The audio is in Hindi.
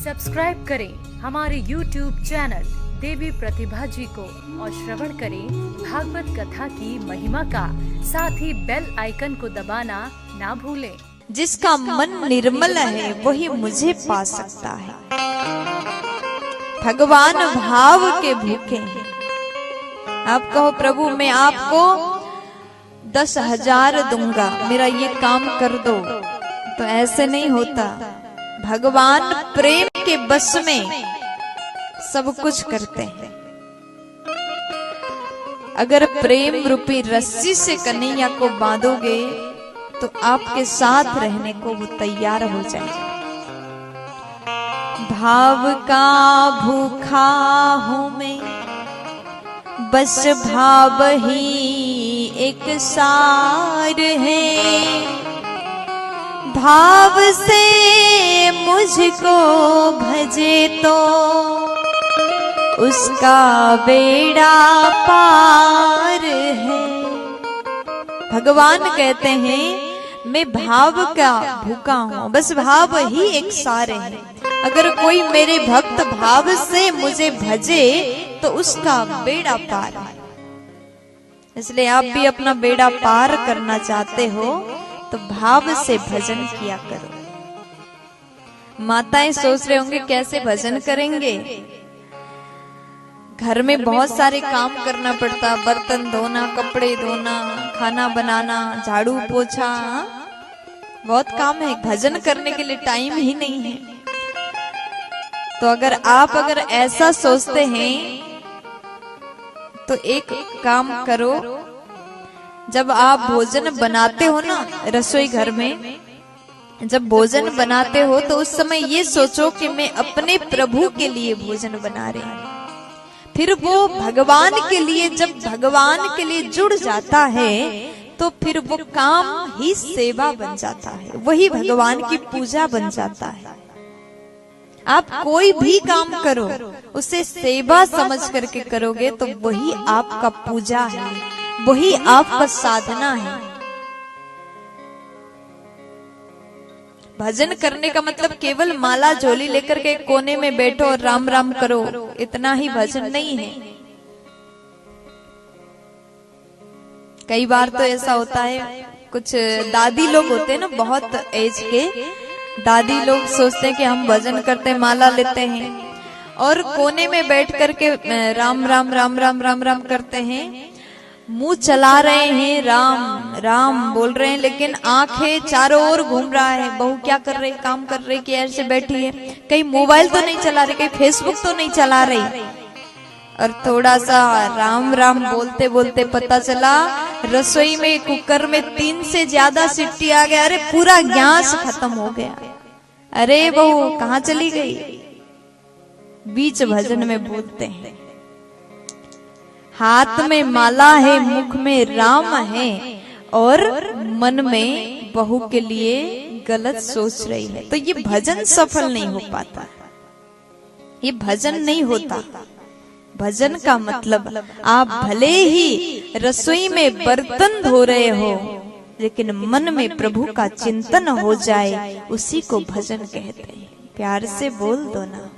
सब्सक्राइब करें हमारे YouTube चैनल देवी प्रतिभा जी को और श्रवण करें भागवत कथा की महिमा का। साथ ही बेल आइकन को दबाना ना भूलें। जिसका मन निर्मल है वही मुझे पा सकता है। भगवान भाव के भूखे हैं। आप कहो प्रभु मैं आपको 10,000 दूंगा, मेरा ये काम कर दो, तो ऐसे नहीं होता। भगवान प्रेम के बस में सब कुछ करते हैं। अगर प्रेम रूपी रस्सी से कन्हैया को बांधोगे तो आपके साथ रहने को वो तैयार हो जाएगा। भाव का भूखा हूं मैं, बस भाव ही एक सार है। भाव से मुझको भजे तो उसका बेड़ा पार है। भगवान कहते हैं मैं भाव का भूखा हूं, बस भाव ही एक सार है। अगर कोई मेरे भक्त भाव से मुझे भजे तो उसका बेड़ा पार है। इसलिए आप भी अपना बेड़ा पार करना चाहते हो तो भाव से भजन किया करो। माताएं सोच रहे होंगे कैसे भजन करेंगे। घर में बहुत सारे काम करना पड़ता, बर्तन धोना, कपड़े धोना, खाना बनाना, झाड़ू पोछा, बहुत काम है। भजन करने के लिए टाइम ही नहीं है। तो अगर ऐसा सोचते हैं तो एक काम करो, जब आप भोजन बनाते हो ना रसोई घर में, जब भोजन बनाते हो तो उस समय ये सोचो कि मैं अपने प्रभु के लिए भोजन बना रही हूं। फिर वो भगवान के लिए, जब भगवान के लिए जुड़ जाता है तो फिर वो काम ही सेवा बन जाता है, वही भगवान की पूजा बन जाता है। आप कोई भी काम करो उसे सेवा समझ करके करोगे तो वही आपका पूजा है, वही आपका साधना है। भजन करने का मतलब केवल माला झोली लेकर के कोने में बैठो और राम राम करो, इतना ही भजन नहीं है। कई बार तो ऐसा होता है, कुछ दादी लोग होते हैं ना, बहुत एज के दादी लोग सोचते हैं कि हम भजन करते हैं, माला लेते हैं और कोने में बैठ करके राम राम राम राम राम राम करते हैं, मुंह चला रहे हैं, राम राम बोल रहे हैं, लेकिन आंखें चारों ओर घूम रहा है। बहू क्या कर रही, काम कर रही कि ऐसे बैठी है, कहीं मोबाइल तो नहीं चला रही, कहीं फेसबुक तो नहीं चला रही। और थोड़ा सा राम राम बोलते बोलते पता चला रसोई में कुकर में 3 से ज्यादा सीटी आ गया। अरे पूरा गैस खत्म हो गया। अरे बहू कहाँ चली गई। बीच भजन में बोलते हैं, हाथ में माला है, मुख में राम है और मन में बहू के लिए गलत सोच रही है। तो ये भजन सफल नहीं हो पाता, ये भजन नहीं होता। भजन का मतलब आप भले ही रसोई में बर्तन धो रहे हो लेकिन मन में प्रभु का चिंतन हो जाए, उसी को भजन कहते हैं। प्यार से बोल दो ना।